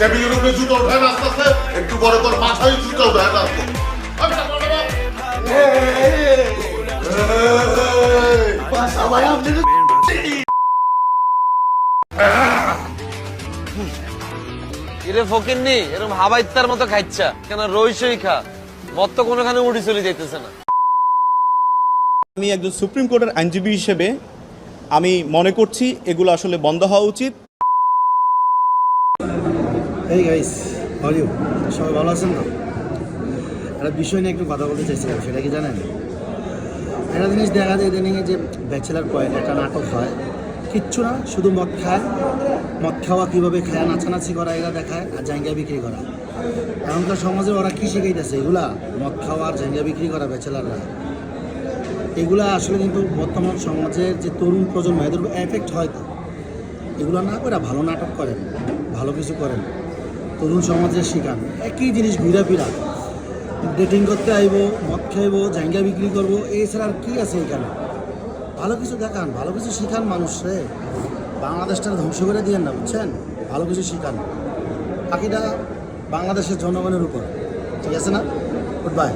টেবিলের উপরে জুতো উঠায় আস্তে আস্তে, একটু পরে তোর মাথায় জুতো উঠায় আসতো। এরে ফকিন্নি এরকম হাবাইত্তার মতো খাইচ্ছা কেন? রইসই খা, মত তো কোনোখানে উঠে চলে যাইতেছে না। আমি একজন সুপ্রিম কোর্টের আইনজীবী হিসেবে আমি মনে করছি এগুলো আসলে বন্ধ হওয়া উচিত। এই গাইস, হাউ আর ইউ? সবাই ভালো আছেন তো? একটা বিষয় নিয়ে একটু কথা বলতে চাইছিলাম, সেটা কি জানেন? একটা জিনিস দেখা যায় ইদানিং যে ব্যাচেলার পয়েন্ট একটা নাটক হয়, কিচ্ছু না, শুধু মদ খায়, মদ খাওয়া কীভাবে খায়, নাচানাচি করা এরা দেখায়, আর জায়গা বিক্রি করা। এখনকার সমাজে ওরা কী শিখাইতেছে? এগুলা মদ খাওয়া আর জায়গা বিক্রি করা ব্যাচেলাররা, এগুলা আসলে কিন্তু বর্তমান সমাজের যে তরুণ প্রজন্ম এদের এফেক্ট হয়। তো এগুলো না করে ভালো নাটক করেন, ভালো কিছু করেন, তরুণ সমাজের শিখান। একই জিনিস ঘুরা ফিরা, ডেটিং করতে আইব, মদ খাইব, জায়গা বিক্রি করবো, এছাড়া আর কী আছে এখানে? ভালো কিছু দেখান, ভালো কিছু শিখান মানুষরে। বাংলাদেশটা ধ্বংস করে দিয়েন না, বুঝছেন? ভালো কিছু শিখান, বাকিটা বাংলাদেশের জনগণের উপর, ঠিক আছে না? Good bye.